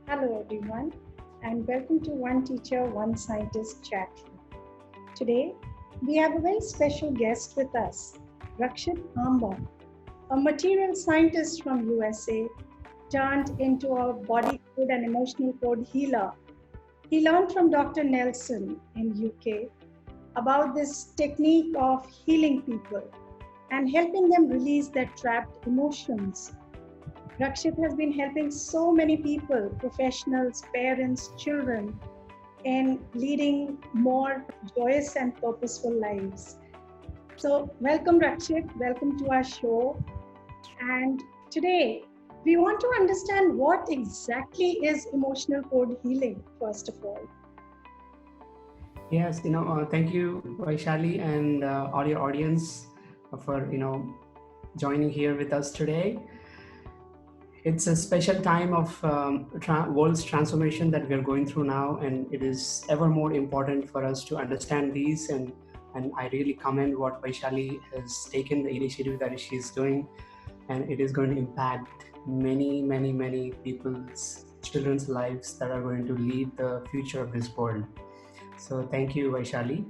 Hello everyone and welcome to One Teacher, One Scientist chat. Today we have a very special guest with us, Rakshit Amba, a material scientist from USA turned into a body code and emotional code healer. He learned from Dr. Nelson in UK about this technique of healing people and helping them release their trapped emotions. Rakshit has been helping so many people, professionals, parents, children, in leading more joyous and purposeful lives. So, welcome, Rakshit. Welcome to our show. And today, we want to understand what exactly is emotional code healing, first of all. Yes, thank you, Vaishali, and all your audience for, joining here with us today. It's a special time of world's transformation that we are going through now, and it is ever more important for us to understand these. And I really commend what Vaishali has taken, the initiative that she's doing, and it is going to impact many people's children's lives that are going to lead the future of this world. So thank you, Vaishali,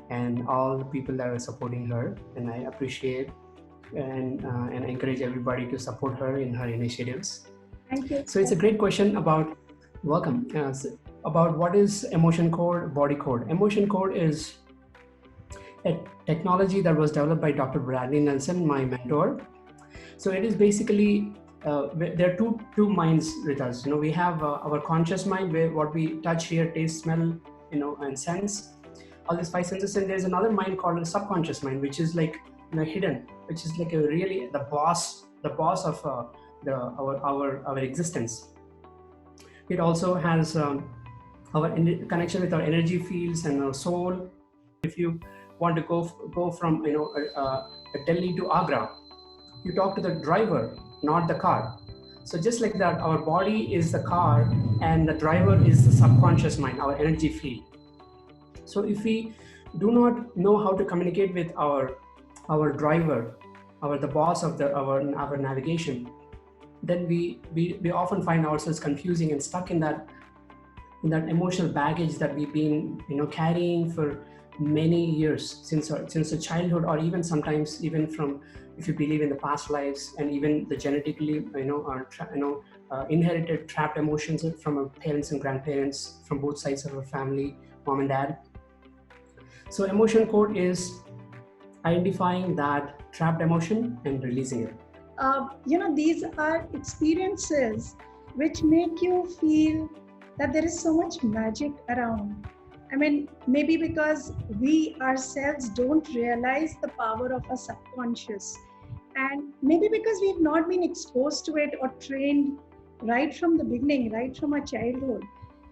and all the people that are supporting her, and I appreciate and encourage everybody to support her in her initiatives. Thank you. So it's a great question about about what is emotion code, body code. Emotion code is a technology that was developed by Dr. Bradley Nelson, my mentor. So it is basically there are two minds with us. We have our conscious mind, where what we touch, hear, taste, smell, and sense, all these five senses. And there's another mind called the subconscious mind, which is like hidden, which is like really the boss of our existence. It also has our connection with our energy fields and our soul. If you want to go from Delhi to Agra, you talk to the driver, not the car. So just like that, our body is the car and the driver is the subconscious mind, our energy field. So if we do not know how to communicate with our driver, the boss of our navigation, then we often find ourselves confusing and stuck in that emotional baggage that we've been carrying for many years since the childhood, or even sometimes even from, if you believe in the past lives, and even the genetically inherited trapped emotions from our parents and grandparents, from both sides of our family, mom and dad. So emotion code is identifying that trapped emotion and releasing it. These are experiences which make you feel that there is so much magic around. I mean, maybe because we ourselves don't realize the power of our subconscious, and maybe because we've not been exposed to it or trained right from the beginning, right from our childhood.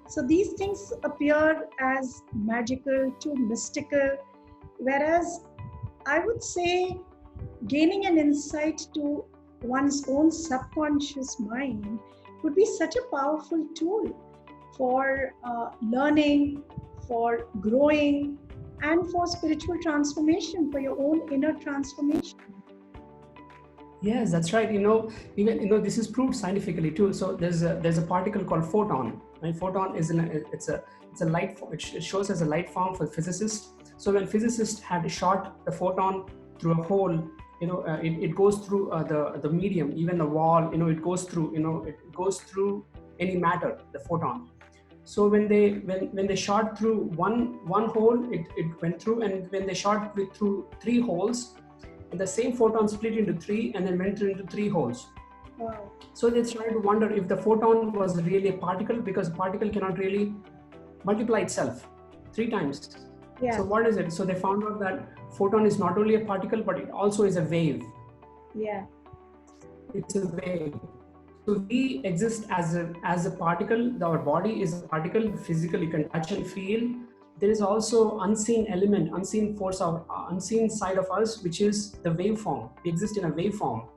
So these things appear as magical to mystical, whereas I would say gaining an insight to one's own subconscious mind would be such a powerful tool for learning, for growing, and for spiritual transformation, for your own inner transformation. Yes, that's right. Even this is proved scientifically too. So there's a particle called photon. Right? Photon is it's a light. It shows as a light form for physicists. So when physicists had shot the photon through a hole, it goes through the medium, even the wall. It goes through any matter, the photon. So when they shot through one hole, it went through, and when they shot through three holes, the same photon split into three and then went into three holes. Wow. So they started to wonder if the photon was really a particle, because a particle cannot really multiply itself three times. Yeah. So what is it? So they found out that photon is not only a particle, but it also is a wave. Yeah. It's a wave. So we exist as a particle. Our body is a particle. Physically, you can touch and feel. There is also unseen element, unseen force, or unseen side of us, which is the waveform. We exist in a waveform.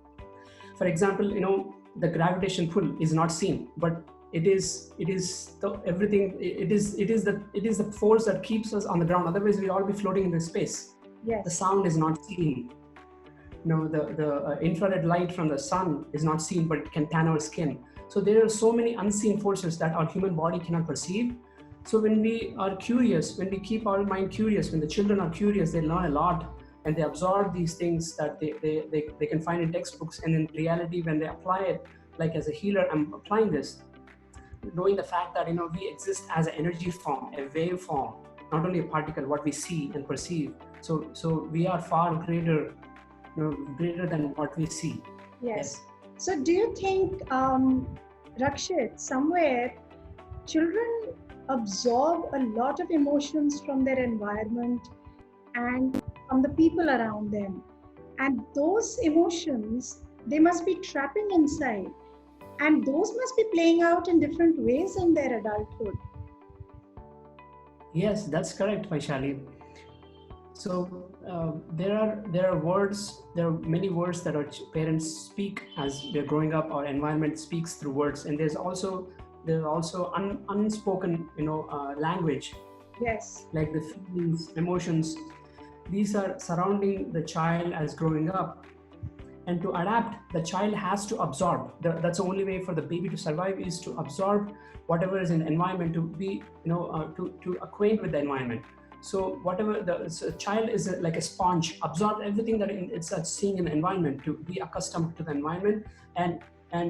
For example, the gravitation pull is not seen, but it is the everything. It is the force that keeps us on the ground. Otherwise, we'll all be floating in the space. Yes. The sound is not seen. The infrared light from the sun is not seen, but it can tan our skin. So there are so many unseen forces that our human body cannot perceive. So when we are curious, when we keep our mind curious, when the children are curious, they learn a lot and they absorb these things that they can find in textbooks. And in reality, when they apply it, like as a healer, I'm applying this, knowing the fact that we exist as an energy form, a wave form, not only a particle, what we see and perceive. So we are far greater, greater than what we see. Yes. So do you think, Rakshit, somewhere children absorb a lot of emotions from their environment and from the people around them, and those emotions they must be trapping inside, and those must be playing out in different ways in their adulthood? Yes, that's correct, Vaishali. So there are words, there are many words that our parents speak as they're growing up. Our environment speaks through words, and there's also unspoken language. Yes. Like the feelings, emotions, these are surrounding the child as growing up. And to adapt, the child has to absorb. That's the only way for the baby to survive, is to absorb whatever is in the environment, to be to acquaint with the environment. So whatever the child is like a sponge, absorb everything that it's seeing in the environment, to be accustomed to the environment. And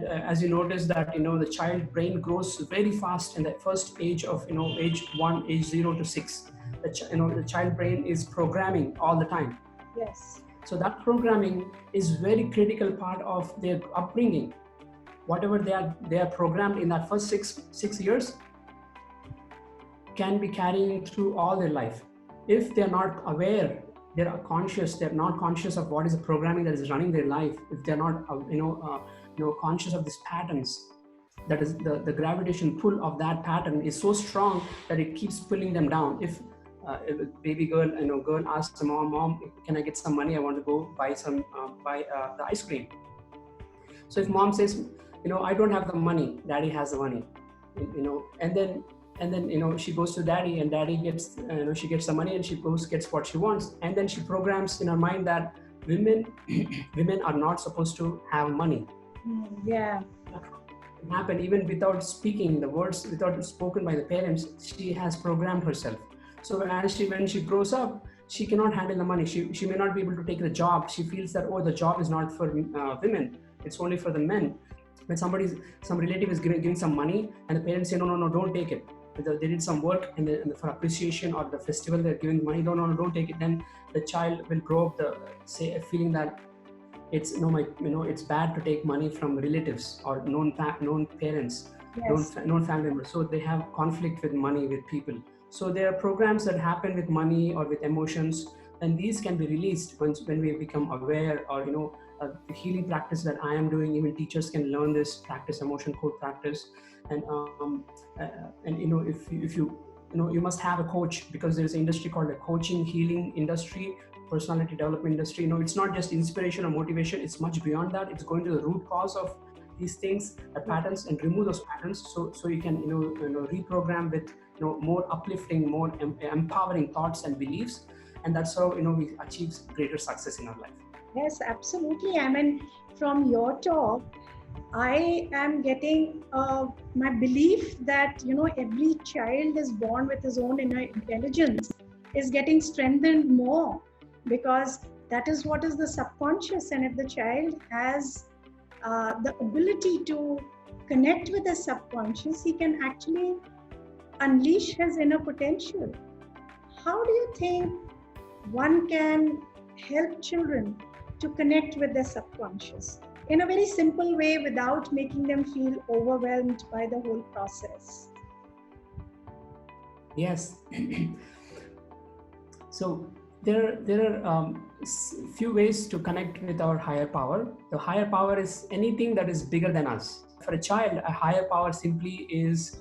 as you notice that the child brain grows very fast in the first age of age 1, age 0 to 6. The child brain is programming all the time. Yes. So that programming is very critical part of their upbringing. Whatever they are programmed in that first six years can be carrying through all their life. If they're not aware, they're not conscious of what is the programming that is running their life. If they're not conscious of these patterns, that is the gravitation pull of that pattern is so strong that it keeps pulling them down. If a baby girl, girl asks the mom, can I get some money? I want to go buy the ice cream. So if mom says, I don't have the money, daddy has the money, and then she goes to daddy, and daddy gets, she gets the money, and she gets what she wants. And then she programs in her mind that women are not supposed to have money. Yeah. It happen even without speaking the words, without spoken by the parents. She has programmed herself. So when she grows up, she cannot handle the money. She may not be able to take the job. She feels that, the job is not for women, it's only for the men. When some relative is giving some money, and the parents say, no, don't take it. They did some work, and for appreciation or the festival they're giving money, no, don't take it. Then the child will grow up feeling that it's it's bad to take money from relatives or known parents. Yes. known family members. So they have conflict with money, with people. So there are programs that happen with money or with emotions, and these can be released when we become aware. Or the healing practice that I am doing, even teachers can learn this practice, emotion code practice. And if you must have a coach, because there's an industry called the coaching healing industry, personality development industry. It's not just inspiration or motivation, it's much beyond that. It's going to the root cause of these things, the patterns, and remove those patterns, so you can reprogram with more uplifting, more empowering thoughts and beliefs. And that's how we achieve greater success in our life. Yes, absolutely. I mean, from your talk, I am getting my belief that every child is born with his own inner intelligence is getting strengthened more, because that is what is the subconscious. And if the child has the ability to connect with the subconscious, he can actually unleash his inner potential. How do you think one can help children to connect with their subconscious in a very simple way without making them feel overwhelmed by the whole process? Yes. So there are few ways to connect with our higher power. The higher power is anything that is bigger than us. For a child, a higher power simply is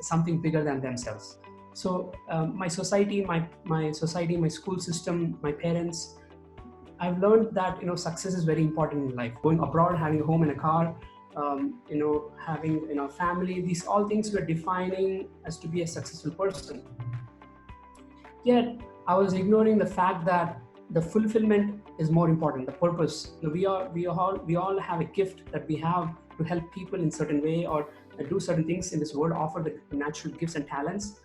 something bigger than themselves. So my society, my school system, my parents, I've learned that success is very important in life. Going abroad, having a home and a car, having family, these all things we're defining as to be a successful person. Yet I was ignoring the fact that the fulfillment is more important, the purpose. We all have a gift that we have to help people in certain way, or do certain things in this world, offer the natural gifts and talents.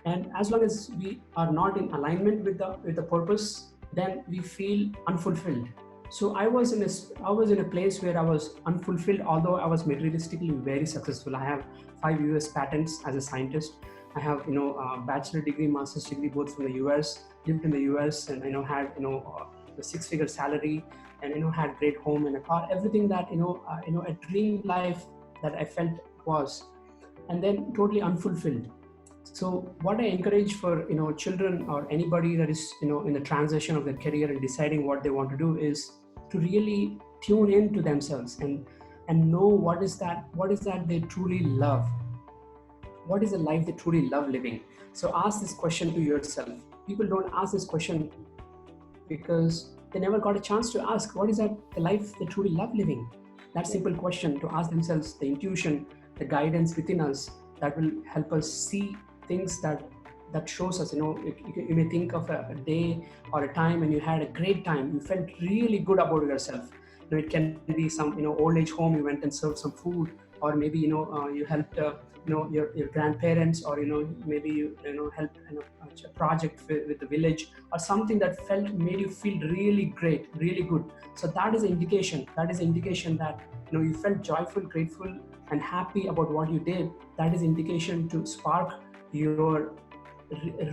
And as long as we are not in alignment with the purpose, then we feel unfulfilled. So I was in a place where I was unfulfilled, although I was materialistically very successful. I have 5 US patents as a scientist. I have a bachelor degree, master's degree, both from the US. Lived in the US, and had the six-figure salary, and had great home and a car, everything that a dream life that I felt was, and then totally unfulfilled. So what I encourage for children or anybody that is in the transition of their career and deciding what they want to do is to really tune in to themselves and know what is that they truly love. What is the life they truly love living? So ask this question to yourself. People don't ask this question because they never got a chance to ask, what is that the life they truly love living? That simple question to ask themselves, the intuition, the guidance within us, that will help us see things that shows us. You may think of a day or a time when you had a great time, you felt really good about yourself. It can be some old age home, you went and served some food, or maybe you helped your grandparents, or maybe you helped a project with the village, or something that made you feel really great, really good. So that is indication that you felt joyful, grateful, and happy about what you did. That is indication to spark your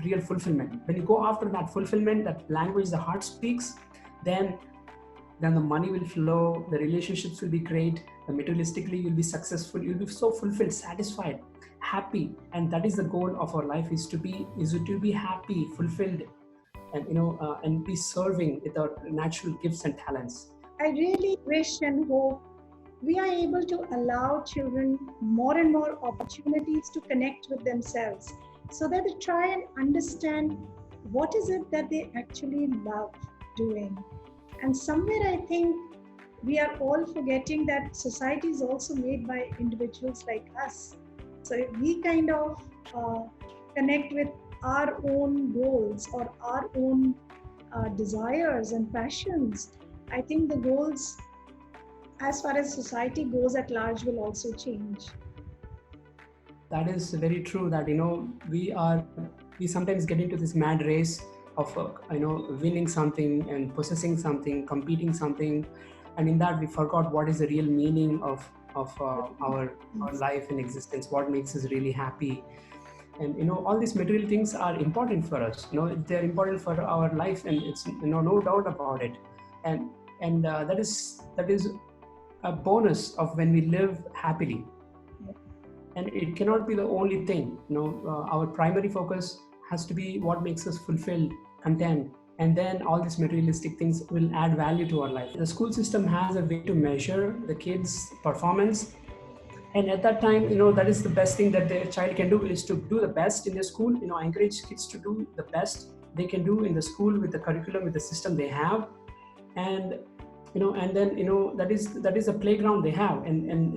real fulfillment. When you go after that fulfillment, that language the heart speaks, then the money will flow, the relationships will be great, materialistically you'll be successful, you'll be so fulfilled, satisfied, happy. And that is the goal of our life, is to be happy, fulfilled, and and be serving with our natural gifts and talents. I really wish and hope we are able to allow children more and more opportunities to connect with themselves, so that they try and understand what is it that they actually love doing. And somewhere I think we are all forgetting that society is also made by individuals like us. So if we kind of connect with our own goals or our own desires and passions, I think the goals as far as society goes at large will also change. That is very true, that we sometimes get into this mad race of winning something and possessing something, competing something, and in that we forgot what is the real meaning of our life and existence, what makes us really happy. And all these material things are important for us, they're important for our life, and it's no doubt about it. And that is a bonus of when we live happily. And it cannot be the only thing. Our primary focus has to be what makes us fulfilled, content, and then all these materialistic things will add value to our life. The school system has a way to measure the kids' performance, and at that time, that is the best thing that the child can do, is to do the best in their school. I encourage kids to do the best they can do in the school with the curriculum, with the system they have, and and then that is a playground they have. And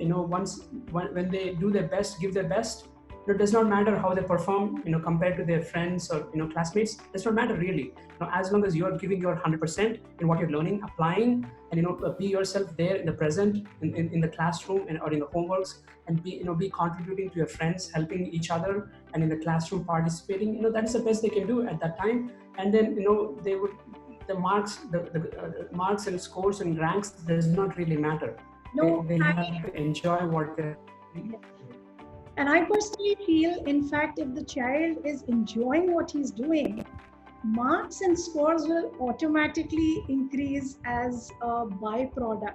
when they do their best, give their best, it does not matter how they perform compared to their friends or classmates. It does not matter really, as long as you are giving your 100% in what you're learning, applying, and be yourself there in the present, in the classroom, or in the homeworks, and be contributing to your friends, helping each other, and in the classroom participating. That is the best they can do at that time. And then they would, the marks and scores and ranks does not really matter. They have to enjoy what they're doing. And I personally feel, in fact, if the child is enjoying what he's doing, marks and scores will automatically increase as a byproduct,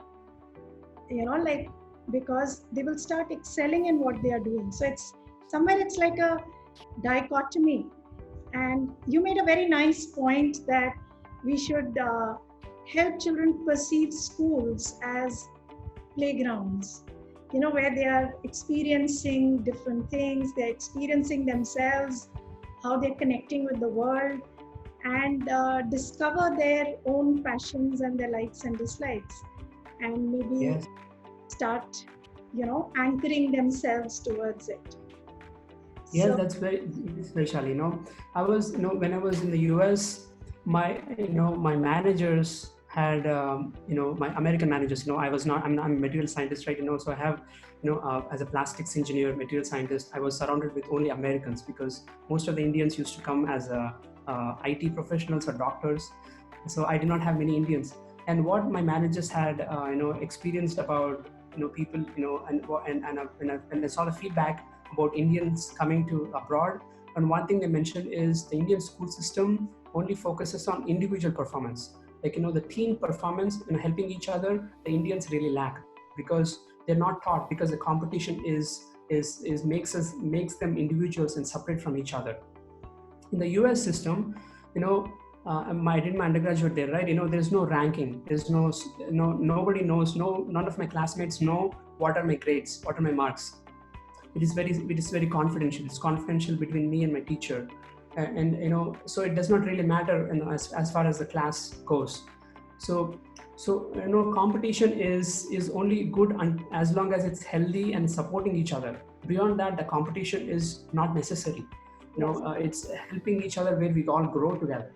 because they will start excelling in what they are doing. So it's like a dichotomy. And you made a very nice point that we should help children perceive schools as playgrounds, where they are experiencing different things, they're experiencing themselves, how they're connecting with the world, and discover their own passions and their likes and dislikes, and maybe start, anchoring themselves towards it. Yes, that's very Vaishali. I was, when I was in the US, my managers had my American managers. I was not. I'm a material scientist, right? So I have as a plastics engineer, material scientist, I was surrounded with only Americans because most of the Indians used to come as IT professionals or doctors. So I did not have many Indians. And what my managers had experienced about people and I saw the feedback about Indians coming to abroad. And one thing they mentioned is the Indian school system only focuses on individual performance. Like the team performance and helping each other, the Indians really lack because they're not taught, because the competition is makes them individuals and separate from each other. In the US system, I did my undergraduate there, right? There's no ranking. There's nobody knows. None of my classmates know what are my grades, what are my marks. It is very confidential. It's confidential between me and my teacher, and so it does not really matter as far as the class goes. So competition is only good as long as it's healthy and supporting each other. Beyond that, the competition is not necessary. Yes. It's helping each other where we all grow together.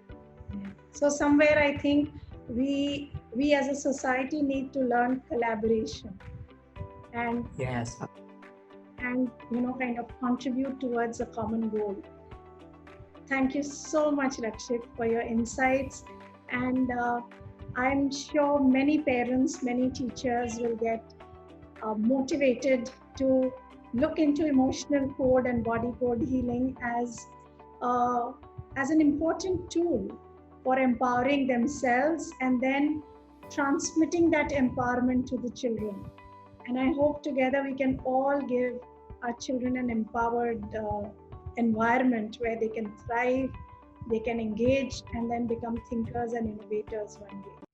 So somewhere I think we as a society need to learn collaboration and Yes. kind of contribute towards a common goal. Thank you so much, Rakshit, for your insights. And I'm sure many parents, many teachers will get motivated to look into emotional code and body code healing uh, as an important tool for empowering themselves and then transmitting that empowerment to the children. And I hope together we can all give our children an empowered environment where they can thrive, they can engage, and then become thinkers and innovators one day.